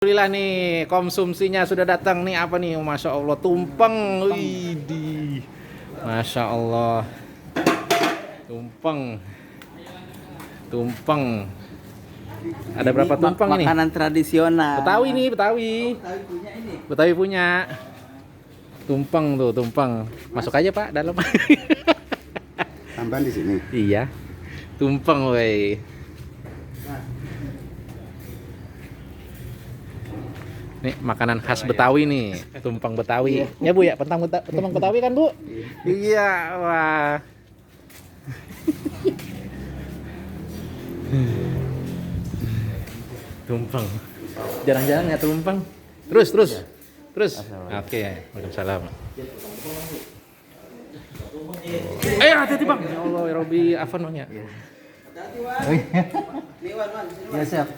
Alhamdulillah nih konsumsinya sudah datang nih, apa nih, Masya Allah, tumpeng. Widih, Masya Allah, tumpeng. Ada berapa tumpeng ini? Makanan tradisional. Betawi nih, Betawi. Betawi punya ini. Betawi punya. Tumpeng tuh, tumpeng. Masuk aja Pak dalam. Tambahan di sini. Iya, tumpeng woi. Nih makanan khas Betawi nih, tumpeng Betawi. Ya Bu ya, tumpeng Betawi kan Bu? Iya, wah. Tumpeng. Jarang-jarang ya tumpeng. Terus. Oke, waalaikumsalam. Hati-hati Bang. Ya Allah, ya Robbi, Afan Bang ya. Ya siap.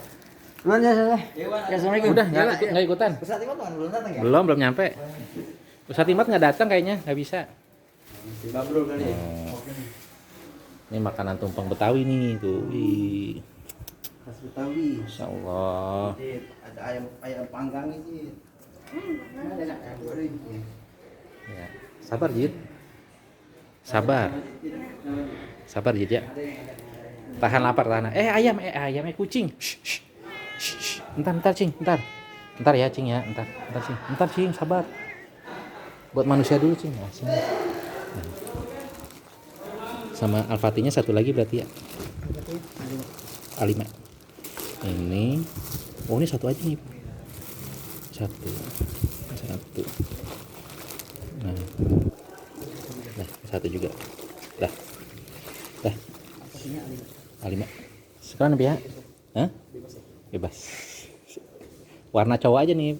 Nuan ya saya. Ya assalamualaikum. Udah nggak ikutan. Pesawat Imat belum datang ya? Belum nyampe. Ustadz Imat nggak datang kayaknya, nggak bisa. Babrol kali. Ini makanan tumpeng Betawi nih tuh. Wih. Khas Betawi. Masya Allah. Ada ayam panggang ini. Ada ayam goreng. Ya. Sabar Jid. Sabar Jid ya. Tahan lapar, tahan. Ayamnya kucing. Shh. Entar Cing, entar ya Cing ya, entar Cing, sabar. Buat manusia dulu Cing. Nah, sini. Sama Al-Fatihnya satu lagi berarti ya. A5. Ini. Oh, ini satu aja nih. Satu. Nah. Satu juga. Dah. A5. Sekarang ya? Hah? Bebas. Warna cowok aja nih.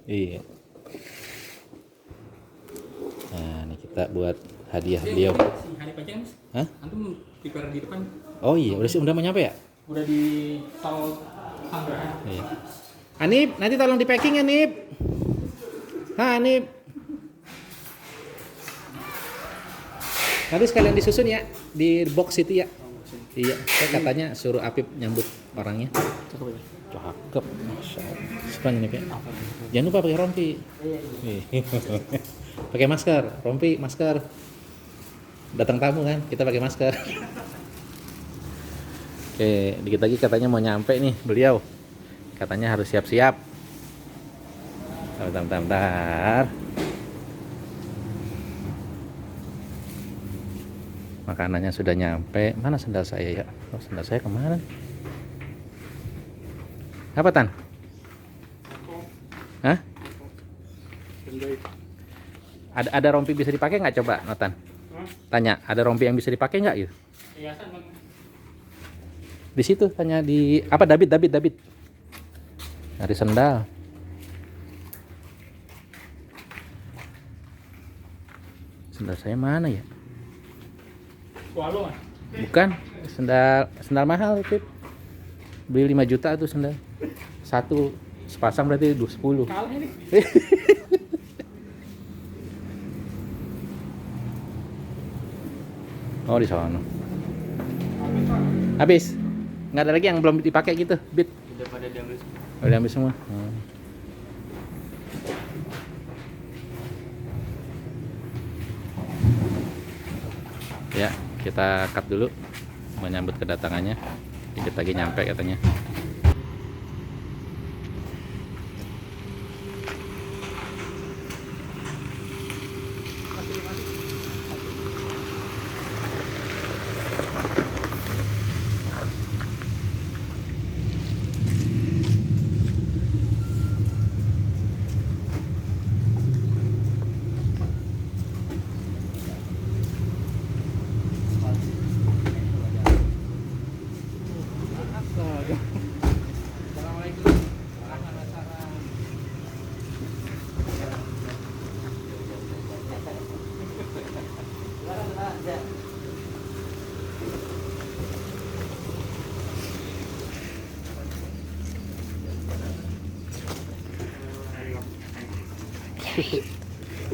Iya. Nah, ini kita buat hadiah beliau. Hah? Antum di depan. Oh iya, udah mau nyampe ya? Udah di tol Sanggrahan. Iya. Anip, nanti tolong di packing ya, Nip. Anip. Nanti sekalian disusun ya di box itu ya. Iya, saya katanya suruh Apip nyambut orangnya. Cakep, Masya Allah. Sepan ini, Pak. Jangan lupa pakai rompi. Pakai masker, rompi, masker. Datang tamu kan, kita pakai masker. Oke, dikit lagi katanya mau nyampe nih beliau. Katanya harus siap-siap. Bentar. Makanannya sudah nyampe. Mana sendal saya ya? Oh, sendal saya kemana? Apa Tan? Hah? Ada rompi bisa dipakai nggak, coba Notan? Tanya, ada rompi yang bisa dipakai nggak gitu? Di situ tanya di apa, David. Dari sendal. Sendal saya mana ya? Bukan, sendal mahal itu. Beli 5 juta tuh sendal. Satu sepasang berarti 10. Oh, di sana. Habis. Nggak ada lagi yang belum dipakai gitu, Bit. Udah pada diambil semua. Udah diambil semua. Ya, kita cut dulu menyambut kedatangannya. Dikit lagi nyampe katanya.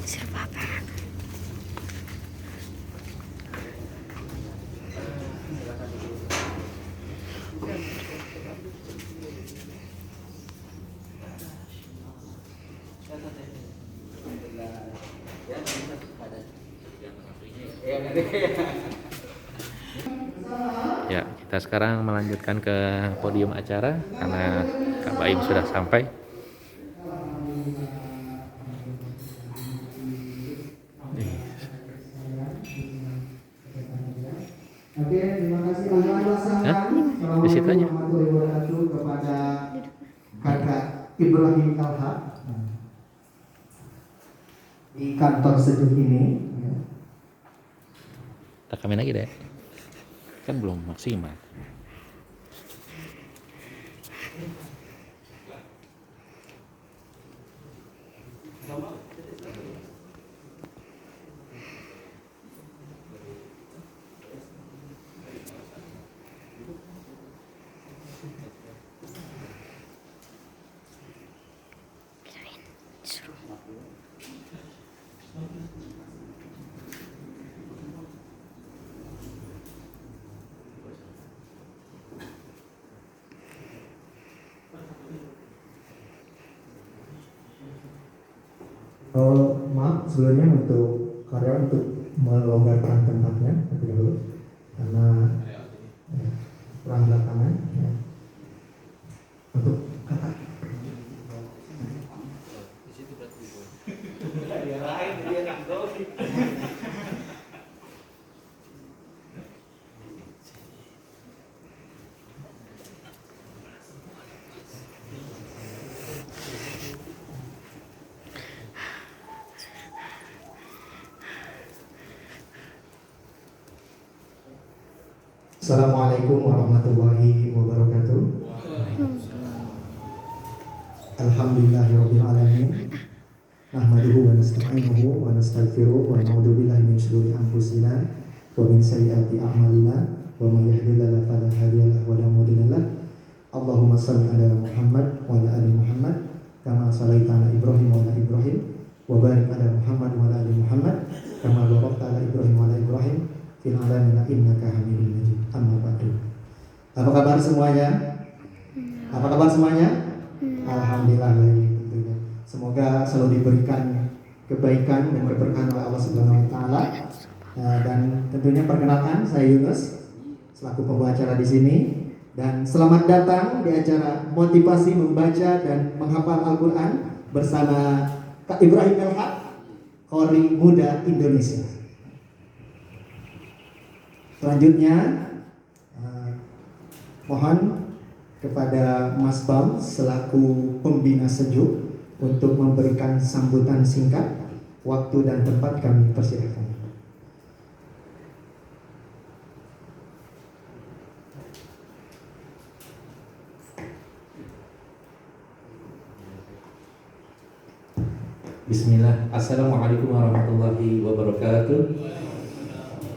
Serba apa? Ya, kita sekarang melanjutkan ke podium acara karena Kak Baim sudah sampai. Oke, terima kasih Hah? Di situ aja. kepada Kakak Ibrahim Elha di kantor sejuk ini. Rekamin lagi deh. Kan belum maksimal. Maaf sebelumnya untuk karyawan untuk melonggarkan tempatnya terlebih dahulu karena kurang belakangan ya. Untuk kakak. Assalamualaikum warahmatullahi wabarakatuh. Alhamdulillahirabbil alamin. Nahmaduhu wa nasta'inuhu wa nastaghfiruh wa na'udzu billahi min shururi anfusina wa min sayyiati a'malina wa may yahdihillahu fala hadiya lahu wa la mudilla lahu. Allahumma shalli ala Muhammad wa ala ali Muhammad kama shallaita ala Ibrahim wa ala Ibrahim wa barik ala Muhammad wa ala ali Muhammad kama barakta ala Ibrahim wa ala Ibrahim fil alamin innaka Hamidum Majid. Amma ba'du. Apa kabar semuanya? Apa kabar semuanya? Alhamdulillah baik tentunya. Semoga selalu diberikan kebaikan dan keberkahan oleh Allah Subhanahu wa taala. Dan tentunya perkenalkan saya Yunus selaku pembawa acara di sini dan selamat datang di acara motivasi membaca dan menghafal Al-Qur'an bersama Kak Ibrahim Elha, Qori Muda Indonesia. Selanjutnya mohon kepada Mas Bam selaku pembina sejuk untuk memberikan sambutan singkat. Waktu dan tempat kami persilahkan. Bismillah. Assalamualaikum warahmatullahi wabarakatuh.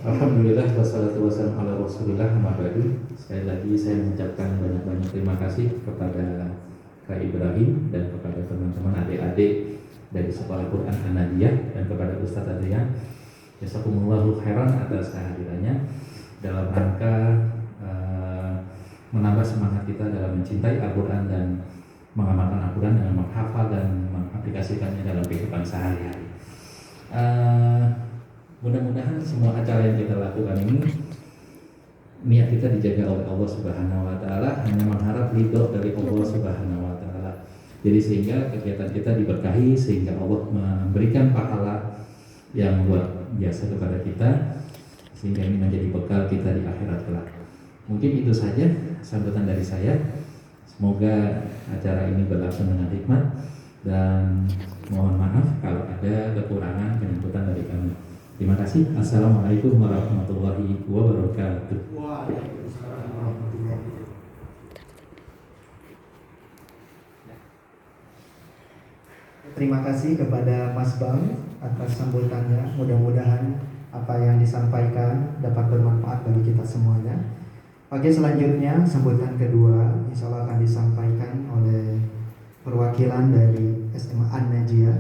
Alhamdulillah wassalatu wassalamu ala Rasulillah amma ba'du. Sekali lagi saya mengucapkan banyak-banyak terima kasih kepada Kak Ibrahim dan kepada teman-teman adik-adik dari Sekolah Quran An-Nadiyah dan kepada Ustadz Adrian. Jazakumullahu khairan atas kehadirannya dalam rangka menambah semangat kita dalam mencintai Al-Quran dan mengamalkan Al-Quran dengan menghafal dan mengaplikasikannya dalam kehidupan sehari-hari. Mudah-mudahan semua acara yang kita lakukan ini niat kita dijaga oleh Allah Subhanahu wa taala, hanya mengharap ridho dari Allah Subhanahu wa taala. Jadi sehingga kegiatan kita diberkahi sehingga Allah memberikan pahala yang luar biasa kepada kita sehingga ini menjadi bekal kita di akhirat kelak. Mungkin itu saja sambutan dari saya. Semoga acara ini berlangsung dengan hikmat dan mohon maaf kalau ada kekurangan penyebutan dari kami. Terima kasih. Assalamualaikum warahmatullahi wabarakatuh. Terima kasih kepada Mas Bang atas sambutannya. Mudah-mudahan apa yang disampaikan dapat bermanfaat bagi kita semuanya. Oke, selanjutnya sambutan kedua insya Allah akan disampaikan oleh perwakilan dari SMA An-Najiyah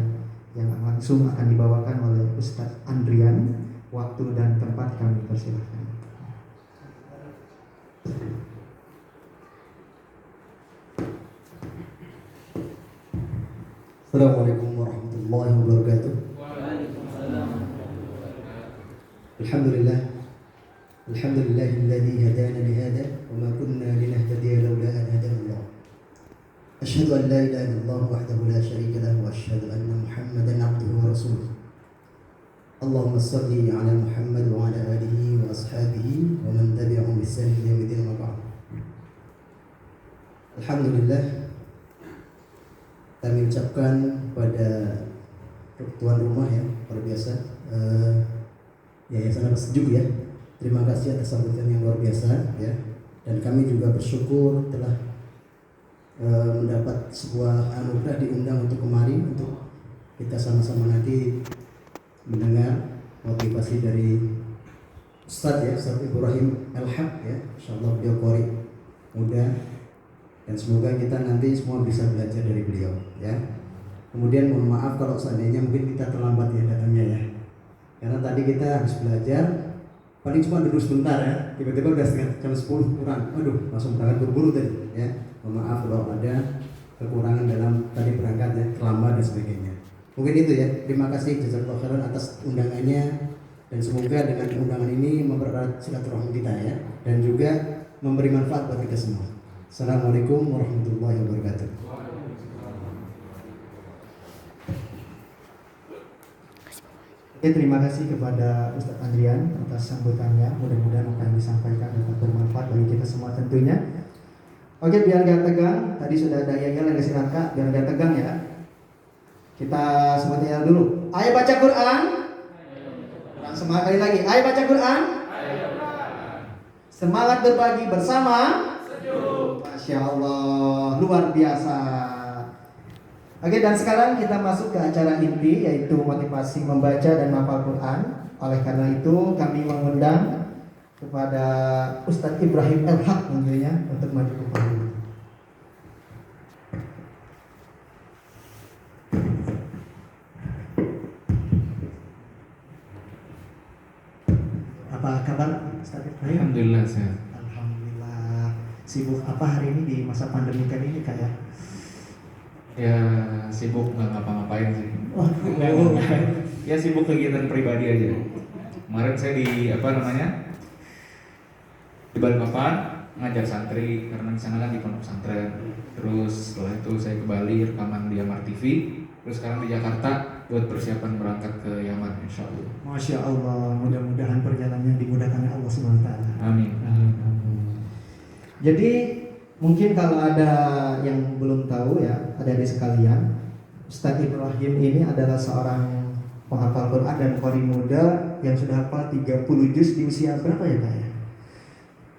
yang langsung akan dibawakan oleh Ustadz Andrian. Waktu dan tempat kami persilahkan. Assalamualaikum warahmatullahi wabarakatuh. Alhamdulillah. Alhamdulillahilladzi hadana li hada wa ma kunna linahtadiya laula an hadana Allah. Asyhadu an la ilaha illallah wahdahu la syarika lahu wa asyhadu anna Muhammadan abduhu wa rasuluh. Allahumma shalli ala Muhammad wa ala alihi wa ashabihi wa man tabi'ahum bi ihsan ila yaumil din. Alhamdulillah, kami ucapkan pada tuan rumah ya, luar biasa, Yayasan Anak Sejuk ya. Terima kasih atas sambutan yang luar biasa ya. Dan kami juga bersyukur telah mendapat sebuah anugerah, diundang untuk kemari untuk kita sama-sama nanti mendengar motivasi dari Ustadz ya, Ustadz Ibrahim El-Haq ya. Insyaallah beliau qori muda, dan semoga kita nanti semua bisa belajar dari beliau ya. Kemudian mohon maaf kalau seandainya mungkin kita terlambat ya datangnya ya, karena tadi kita harus belajar paling cuma duduk sebentar ya, tiba-tiba udah setengah jam 10 kurang, aduh langsung berangkat buru-buru tadi ya. Mohon maaf kalau ada kekurangan dalam tadi berangkat ya, terlambat dan sebagainya. Mungkin itu ya, terima kasih jazakallahu khairan atas undangannya, dan semoga dengan undangan ini mempererat silaturahmi kita ya, dan juga memberi manfaat buat kita semua. Assalamualaikum warahmatullahi wabarakatuh. Oke, terima kasih kepada Ustadz Andrian atas sambutannya. Mudah-mudahan apa yang disampaikan dapat bermanfaat bagi kita semua tentunya. Oke, biar gak tegang, tadi sudah ada yel yang kasih rangka, biar gak tegang ya. Kita sebut yel dulu. Ayo baca Quran. Semangat kali lagi. Ayo baca Quran. Semangat berbagi bersama. Masya Allah, luar biasa. Oke, dan sekarang kita masuk ke acara inti, yaitu motivasi membaca dan menghafal Quran. Oleh karena itu kami mengundang kepada Ustadz Ibrahim El-Haq tentunya untuk maju ke podium. Apa kabar Ustadz Ibrahim? Alhamdulillah sehat. Alhamdulillah. Sibuk apa hari ini di masa pandemi kali ini Kak ya? Ya sibuk nggak ngapa-ngapain sih. Waduh. Ya sibuk kegiatan pribadi aja. Kemarin saya di di Balikpapan ngajar santri karena di sana kan di pondok pesantren. Terus setelah itu saya ke Bali rekaman di Amar TV. Terus sekarang di Jakarta buat persiapan berangkat ke Yaman insya Allah. Masya Allah, mudah-mudahan perjalanannya dimudahkan oleh Allah SWT. Amin. Jadi mungkin kalau ada yang belum tahu ya, adik-adik sekalian, Ustadz Ibrahim ini adalah seorang penghafal Quran dan qori muda yang sudah hafal 30 juz di usia berapa ya Pak ya?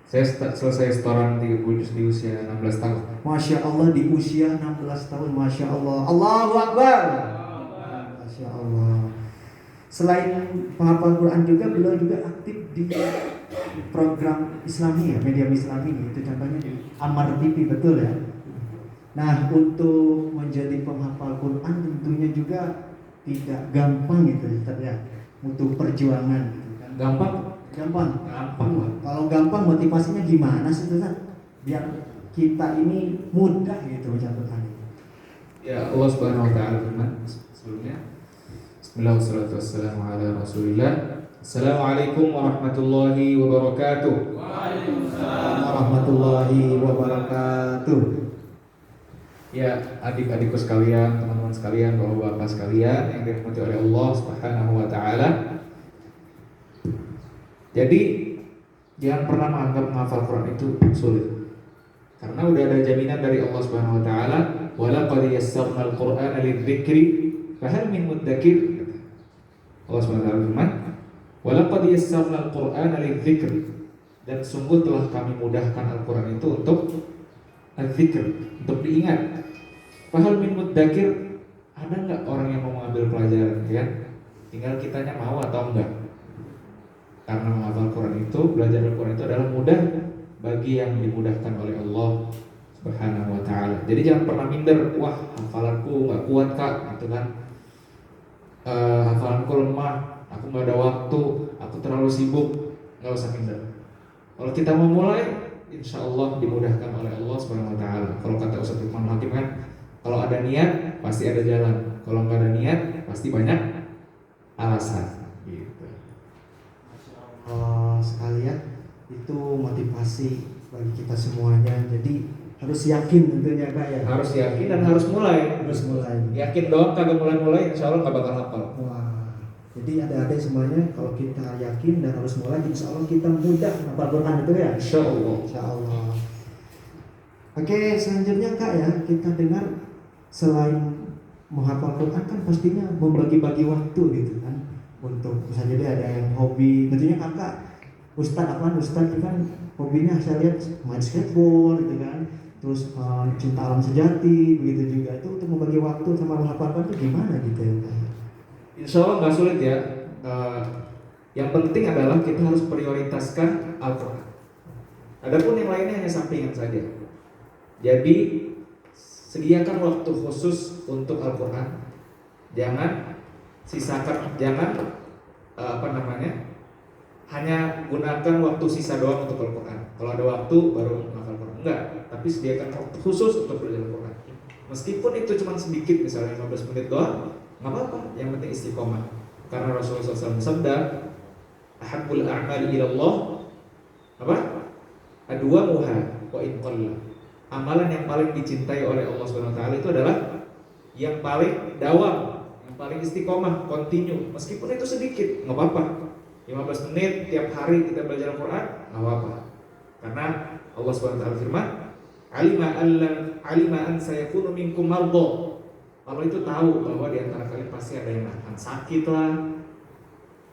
Saya selesai setoran 30 juz di usia 16 tahun. Masya Allah, di usia 16 tahun, Masya Allah. Allahu Akbar. Masya Allah. Selain penghafal Quran juga, beliau juga aktif di program Islami ya, media Islami itu contohnya di Amar TV, betul ya. Nah, untuk menjadi penghafal Quran tentunya juga tidak gampang gitu ya, butuh perjuangan gitu kan. Gampang? Gampang. Gampang. Kalau gampang motivasinya gimana sih Ustaz? Biar kita ini mudah gitu baca Quran. Ya Allah Subhanahu wa taala firman sebelumnya. Bismillahirrahmanirrahim. Ala Rasulillah. Assalamualaikum warahmatullahi wabarakatuh. Waalaikumsalam warahmatullahi wabarakatuh. Ya, adik-adikku sekalian, teman-teman sekalian, bapak-bapak sekalian yang dirahmati oleh Allah Subhanahu wa taala. Jadi, jangan pernah menganggap menghafal Quran itu sulit. Karena udah ada jaminan dari Allah Subhanahu wa taala, "Wa laqad yassarnal Qur'ana lidzikri fahal min mudzakir." Allah Subhanahu wa taala firman, "Wa laqad yassarnal Qur'ana lidzikri." Dan sungguh telah kami mudahkan Al-Qur'an itu untuk al-dzikr, untuk diingat. Fahal min mudzakir, ada enggak orang yang mau mengambil pelajaran ya? Tinggal kitanya mau atau enggak. Karena menghafal Quran itu, belajar Al-Quran itu adalah mudah bagi yang dimudahkan oleh Allah Subhanahu wa taala. Jadi jangan pernah minder, wah hafalanku nggak kuat Kak, gitu kan. Hafalanku lemah, aku nggak ada waktu, aku terlalu sibuk. Nggak usah minder. Kalau kita mau mulai, insya Allah dimudahkan oleh Allah Subhanahu wa taala. Kalau kata Ustaz Lukman Hakim kan, kalau ada niat pasti ada jalan. Kalau nggak ada niat pasti banyak alasan. Gitu. sekalian itu motivasi bagi kita semuanya. Jadi harus yakin tentunya Kak ya. Harus yakin dan harus mulai. Harus mulai. Yakin doang kagak mulai-mulai, insya Allah nggak bakal hafal. Wah. Jadi adik-adik semuanya kalau kita yakin dan harus mulai, insya Allah kita mudah menghafal Quran itu ya. Insya Allah. Insya Allah. Oke, selanjutnya Kak ya, kita dengar selain menghafal Quran kan pastinya membagi-bagi waktu gitu kan. Untuk misalnya dia ada yang hobi, tentunya Kakak Ustadz itu kan hobinya saya lihat main skateboard gitu kan. Terus cinta alam sejati begitu juga. Itu untuk membagi waktu sama menghafal Quran itu gimana gitu ya Kak? Insya Allah nggak sulit ya. Yang penting adalah kita harus prioritaskan Al-Quran. Adapun yang lainnya hanya sampingan saja. Jadi sediakan waktu khusus untuk Al-Quran. Jangan sisakan, hanya gunakan waktu sisa doang untuk Al-Quran. Kalau ada waktu baru menghafal Al-Quran. Enggak, tapi sediakan waktu khusus untuk belajar Al-Quran. Meskipun itu cuma sedikit, misalnya 15 menit doang, nggak apa-apa. Yang penting istiqomah. Karena Rasulullah SAW sabda, ahabbul a'mali ilallah apa? Adwamuha wa in qalla. Amalan yang paling dicintai oleh Allah SWT itu adalah yang paling dawam, yang paling istiqomah, continue. Meskipun itu sedikit, nggak apa-apa. 15 menit tiap hari kita belajar Al-Quran, nggak apa-apa. Karena Allah SWT firman, alima an sayakunu minkum mardo. Allah itu tahu bahwa di antara kalian pasti ada yang akan sakit lah.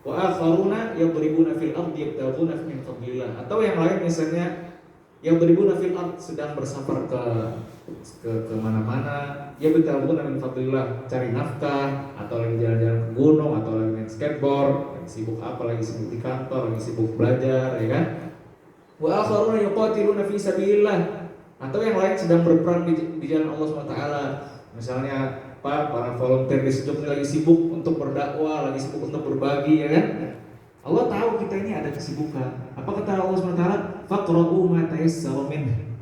Wa akharuna yadribuna fil ardi yabtaghuna min fadlillah. Atau yang lain misalnya yadribuna fil ard, sedang bersafar ke mana-mana, yabtaghuna min fadlillah, cari nafkah, atau lagi jalan-jalan ke gunung, atau lagi main skateboard, lagi sibuk apa, lagi sibuk di kantor, lagi sibuk belajar, ya kan? Wa akharuna yuqatiluna fi sabilillah. Atau yang lain sedang berperang di jalan Allah SWT. Misalnya para volunteer di Sejuk lagi sibuk untuk berdakwah, lagi sibuk untuk berbagi, ya kan? Allah tahu kita ini ada kesibukan. Apa kata Allah SWT? Faqra'u ma tayassara minhu.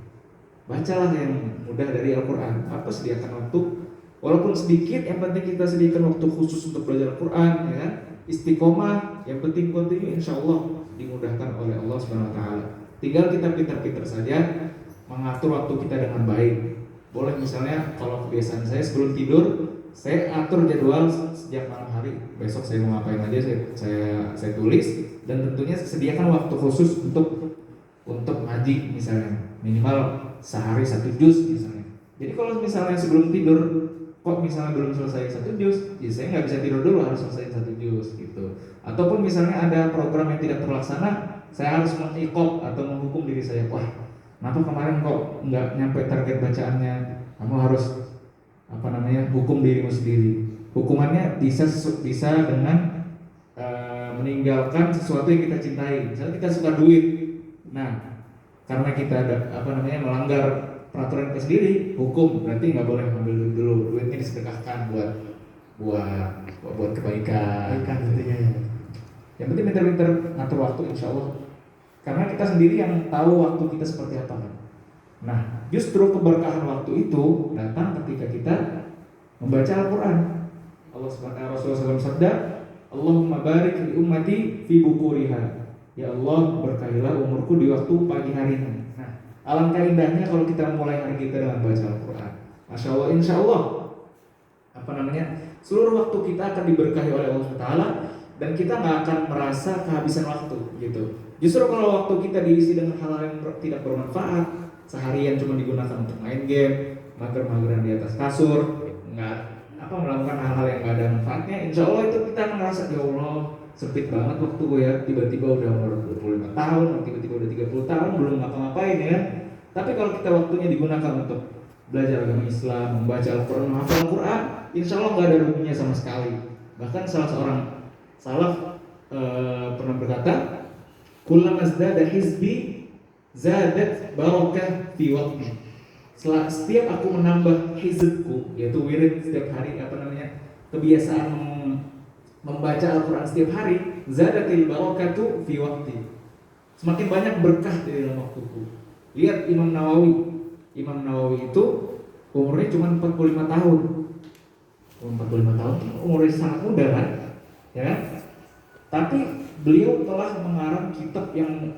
Bacalah yang mudah dari Al-Quran. Apa sediakan waktu, walaupun sedikit, yang penting kita sediakan waktu khusus untuk belajar Al-Quran, ya kan? Istiqomah, yang penting continue, insya Allah dimudahkan oleh Allah SWT. Tinggal kita pintar-pintar saja mengatur waktu kita dengan baik. Boleh misalnya kalau kebiasaan saya sebelum tidur saya atur jadwal sejak malam hari. Besok saya mau ngapain aja saya tulis, dan tentunya sediakan waktu khusus untuk ngaji misalnya, minimal sehari 1 juz misalnya. Jadi kalau misalnya sebelum tidur kok misalnya belum selesai 1 juz, ya saya nggak bisa tidur dulu, harus selesai 1 juz gitu. Ataupun misalnya ada program yang tidak terlaksana, saya harus mengikop atau menghukum diri saya, wah kenapa kemarin kok nggak nyampe target bacaannya? Kamu harus hukum dirimu sendiri. Hukumannya bisa dengan meninggalkan sesuatu yang kita cintai. Misalnya kita suka duit, nah karena kita ada melanggar peraturan kita sendiri, hukum berarti nggak boleh ambil duit dulu. Duitnya disedekahkan buat kebaikan. Tentunya ya. Yang penting pintar-pintar ngatur waktu, insya Allah. Karena kita sendiri yang tahu waktu kita seperti apa kan. Nah, justru keberkahan waktu itu datang ketika kita membaca Al-Quran. Rasulullah SAW sabda, Allahumma barik li ummati fi bukuriha. Ya Allah, berkahilah umurku di waktu pagi harinya. Nah, alangkah indahnya kalau kita mulai hari kita dengan baca Al-Quran. Masya Allah, insya Allah seluruh waktu kita akan diberkahi oleh Allah SWT, dan kita nggak akan merasa kehabisan waktu gitu. Justru kalau waktu kita diisi dengan hal-hal yang tidak bermanfaat, seharian cuma digunakan untuk main game, mager-mageran di atas kasur, melakukan hal-hal yang nggak ada manfaatnya, insya Allah itu kita merasa, ya Allah sempit banget waktu gue ya, tiba-tiba udah umur 25 tahun, tiba-tiba udah 30 tahun belum ngapa-ngapain ya. Tapi kalau kita waktunya digunakan untuk belajar agama Islam, membaca Al-Quran, menghafal Al-Quran, insya Allah nggak ada ruginya sama sekali. Bahkan salah seorang salaf pernah berkata, kullama zdada hizbi zadat barakah fi waqti. Setiap aku menambah hizbku, yaitu wirid setiap hari, kebiasaan membaca Al-Quran setiap hari, zadatil barakatu fi waqti. Semakin banyak berkah di dalam waktuku. Lihat Imam Nawawi itu umurnya cuma 45 tahun. 45 tahun umurnya sangat muda kan? Ya kan? Tapi beliau telah mengarang kitab yang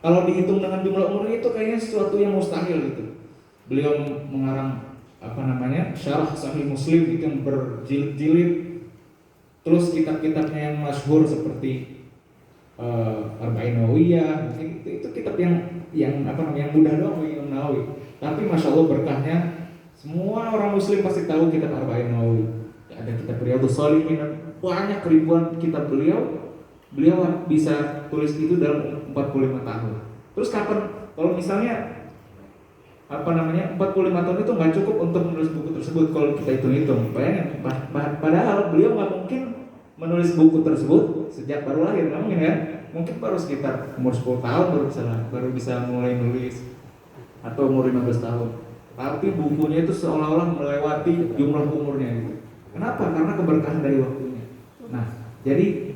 kalau dihitung dengan jumlah umurnya itu kayaknya sesuatu yang mustahil gitu. Beliau mengarang Syarah Sahih Muslim itu yang berjilid-jilid. Terus kitab-kitabnya yang masyhur seperti Arba'in Nawawiyah, mungkin itu kitab yang mudah doang bagi Imam Nawawi. Tapi masya Allah berkahnya, semua orang Muslim pasti tahu kitab Arba'in Nawawi. Ada kitab Riyadhus Shalihin, banyak ribuan kitab beliau bisa tulis itu dalam 45 tahun. Terus kapan kalau misalnya 45 tahun itu nggak cukup untuk menulis buku tersebut kalau kita hitung-hitung. Bayangin, padahal beliau nggak mungkin menulis buku tersebut sejak baru lahir, nggak mungkin ya. Mungkin baru sekitar umur 10 tahun baru bisa mulai nulis, atau umur 15 tahun. Tapi bukunya itu seolah-olah melewati jumlah umurnya gitu. Kenapa? Karena keberkahan dari waktunya. Nah, jadi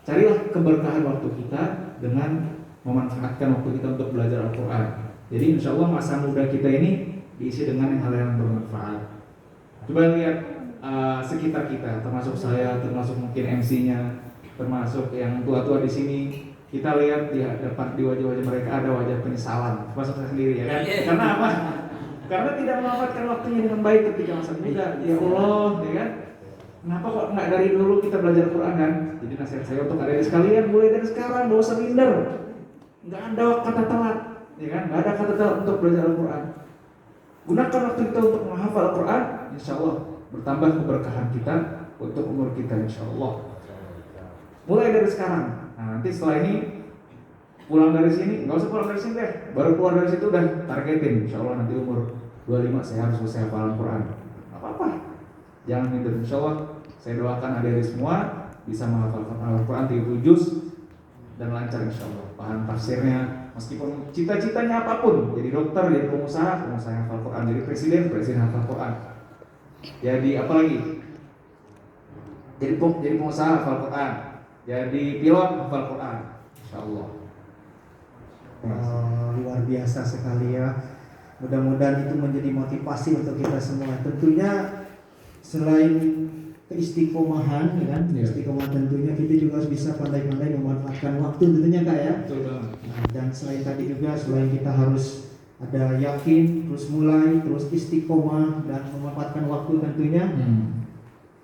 carilah keberkahan waktu kita dengan memanfaatkan waktu kita untuk belajar Al-Quran. Jadi insya Allah masa muda kita ini diisi dengan hal yang bermanfaat. Coba lihat sekitar kita, termasuk saya, termasuk mungkin MC-nya, termasuk yang tua-tua di sini. Kita lihat di depan, di wajah-wajah mereka ada wajah penyesalan, termasuk saya sendiri ya kan? Karena apa? Karena tidak memanfaatkan waktunya dengan baik ketika masa muda. Ya Allah, ya kan? Kenapa kok nggak dari dulu kita belajar Quran kan? Jadi nasihat saya untuk adik sekalian, mulai dari sekarang, nggak usah minder. Nggak ada kata telat, ya kan? Nggak ada kata telat untuk belajar Al-Quran. Gunakan waktu kita untuk menghafal Al-Quran, insya Allah bertambah keberkahan kita untuk umur kita, insya Allah. Mulai dari sekarang. Nah, nanti setelah ini pulang dari sini, nggak usah pulang dari sini deh. Baru keluar dari situ udah targetin, insya Allah nanti umur 25 saya harus selesai hafal Al-Quran. Nggak apa-apa, jangan minder. Insya Allah saya doakan adik-adik semua bisa menghafalkan Al-Quran 30 juz dan lancar insya Allah. Paham tafsirnya, meskipun cita-citanya apapun, jadi dokter, jadi pengusaha yang hafal Quran, jadi presiden hafal Quran. Jadi apa lagi? Jadi pengusaha hafal Quran, jadi pilot hafal Quran, insya Allah. Luar biasa sekali ya. Mudah-mudahan itu menjadi motivasi untuk kita semua. Tentunya selain keistiqomahan, ya kan? Ya. Istiqomah tentunya kita juga harus bisa pandai-pandai memanfaatkan waktu tentunya Kak ya. Betul banget. Nah, dan selain kita harus ada yakin, terus mulai, terus istiqomah dan memanfaatkan waktu tentunya.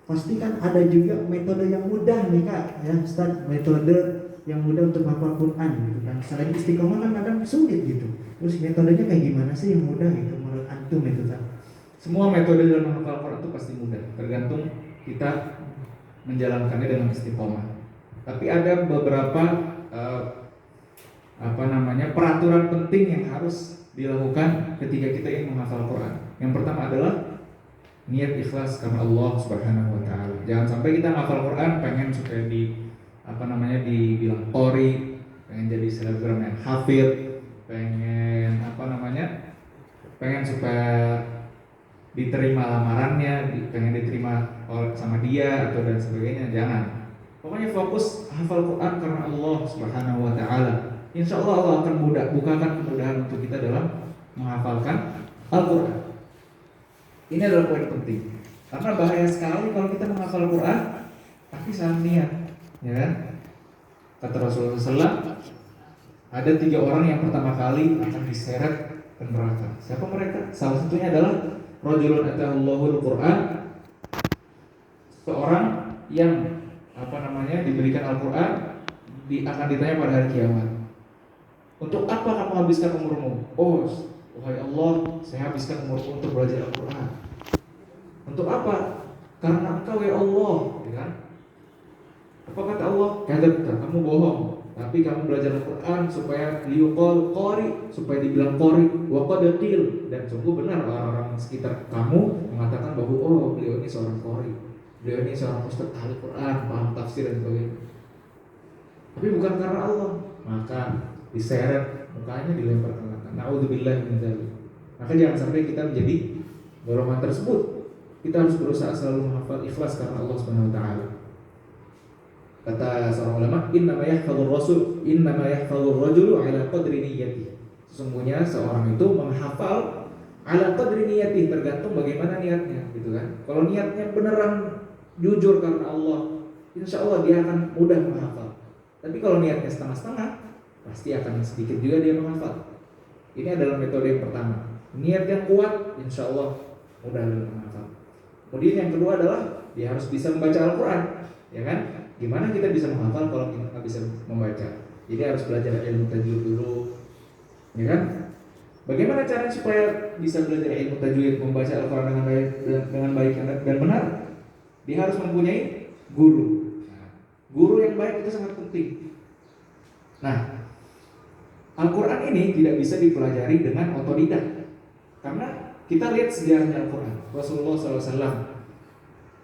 Pasti kan ada juga metode yang mudah nih Kak, ya Ustaz, metode yang mudah untuk menghafal Quran gitu kan. Selain istiqomah kan kadang sulit gitu. Terus metodenya kayak gimana sih yang mudah gitu menurut antum itu Kak? Semua metode dalam menghafal Quran itu pasti mudah, tergantung kita menjalankannya dengan istiqomah. Tapi ada beberapa peraturan penting yang harus dilakukan ketika kita ingin menghafal Quran. Yang pertama adalah niat ikhlas karena Allah Subhanahu wa taala. Jangan sampai kita menghafal Quran pengen supaya dibilang qori, pengen jadi selebgram yang hafid, pengen supaya diterima lamarannya, pengen diterima sama dia atau dan sebagainya. Jangan. Pokoknya fokus hafal Quran karena Allah Subhanahu wa taala. Insya Allah akan bukakan kemudahan untuk kita dalam menghafalkan Al-Quran. Ini adalah poin penting. Karena bahaya sekali kalau kita menghafal Al-Quran tapi salah niat, ya kan? Kata Rasulullah SAW, ada 3 orang yang pertama kali akan diseret ke neraka. Siapa mereka? Salah satunya adalah rajulun atahallahul Quran, seorang yang diberikan Al-Quran akan ditanya pada hari kiamat. Untuk apa kamu habiskan umurmu? Oh, wahai Allah, saya habiskan umurku untuk belajar Al-Quran. Untuk apa? Karena Engkau ya Allah, ya kan? Apa kata Allah? Kadzabta, kamu bohong. Tapi kamu belajar Al-Quran supaya liuqal qari, supaya dibilang qari, wa qad qil, dan sungguh benar orang-orang sekitar kamu mengatakan bahwa oh, beliau ini seorang qari, beliau ini seorang ustaz ahli Quran, paham tafsir dan sebagainya. Tapi bukan karena Allah, maka diseret, mukanya dilempar ke neraka. Na'udzubillahi min dzalik. Maka jangan sampai kita menjadi golongan tersebut. Kita harus berusaha selalu menghafal ikhlas karena Allah Subhanahu wa taala. Kata seorang ulama, innama yahfazur rajulu ala qadri niyyati. Sesungguhnya seorang itu menghafal ala qadri niyyati, tergantung bagaimana niatnya, gitu kan. Kalau niatnya beneran jujur karena Allah, insya Allah dia akan mudah menghafal. Tapi kalau niatnya setengah-setengah, pasti akan sedikit juga dia menghafal. Ini adalah metode yang pertama. Niat yang kuat, insya Allah mudah dalam menghafal. Kemudian yang kedua adalah dia harus bisa membaca Al-Quran, ya kan? Gimana kita bisa menghafal kalau kita nggak bisa membaca? Jadi harus belajar ilmu tajwid dulu, ya kan? Bagaimana caranya supaya bisa belajar ilmu tajwid, membaca Al-Quran dengan baik dan benar? Dia harus mempunyai guru. Nah, guru yang baik itu sangat penting. Nah, Al-Quran ini tidak bisa dipelajari dengan otodidak, karena kita lihat sejarahnya Al-Quran. Rasulullah SAW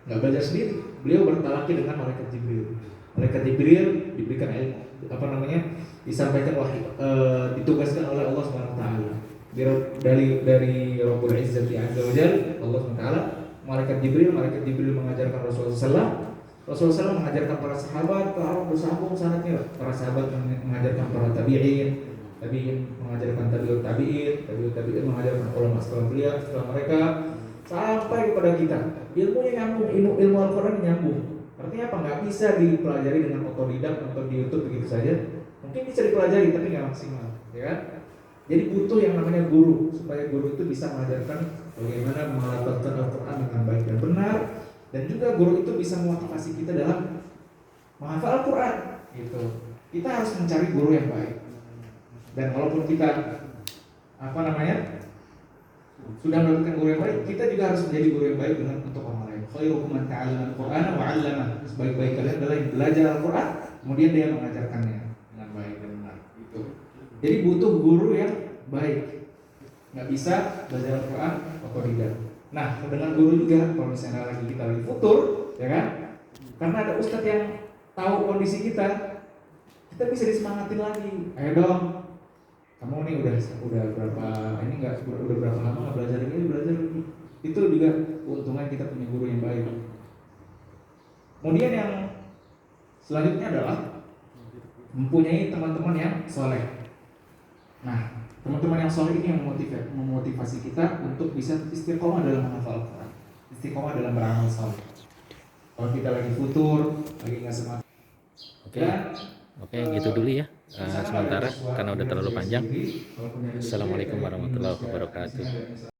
nggak belajar sendiri, beliau bertalaki dengan malaikat Jibril. Malaikat Jibril diberikan ilmu, disampaikan wahyu, ditugaskan oleh Allah SWT dari Rabbul Izzati Azza wa Jalla, Allah SWT. Malaikat Jibril mengajarkan Rasulullah SAW. Rasulullah SAW mengajarkan para sahabat, para bersambung sanatnya. Para sahabat mengajarkan para tabi'in mengajarkan tabi'ut tabi'in mengajarkan ulama setelah beliau, setelah mereka, sampai kepada kita. Ilmunya nyambung, ilmu Al-Quran nyambung. Artinya apa? Nggak bisa dipelajari dengan otodidak atau di YouTube begitu saja. Mungkin bisa dipelajari tapi nggak maksimal, ya kan? Jadi butuh yang namanya guru, supaya guru itu bisa mengajarkan bagaimana melafalkan Al-Quran dengan baik dan benar, dan juga guru itu bisa memotivasi kita dalam menghafal Al-Quran. Gitu. Kita harus mencari guru yang baik. Dan walaupun kita sudah mendapatkan guru yang baik, kita juga harus menjadi guru yang baik dengan untuk orang lain. Khairukum man ta'allama al-Qur'ana wa 'allama. Sebaik-baik kalian adalah yang belajar Al-Qur'an, kemudian dia mengajarkannya dengan baik dan benar. Itu. Jadi butuh guru yang baik. Nggak bisa belajar Al-Qur'an otodidak. Nah, dengan guru juga, kalau misalnya kita lagi futur, ya kan? Karena ada ustadz yang tahu kondisi kita bisa disemangatin lagi. Ayo dong, kamu nih udah berapa udah berapa lama nggak belajar lagi? Itu juga keuntungan kita punya guru yang baik. Kemudian yang selanjutnya adalah mempunyai teman-teman yang soleh. Nah, teman-teman yang soleh ini yang memotivasi kita untuk bisa istiqomah dalam menghafal Al-Quran, istiqomah dalam beramal soleh. Kalau kita lagi futur, lagi nggak semangat. Oke, gitu dulu ya. Sementara karena udah terlalu panjang. Assalamualaikum warahmatullahi wabarakatuh.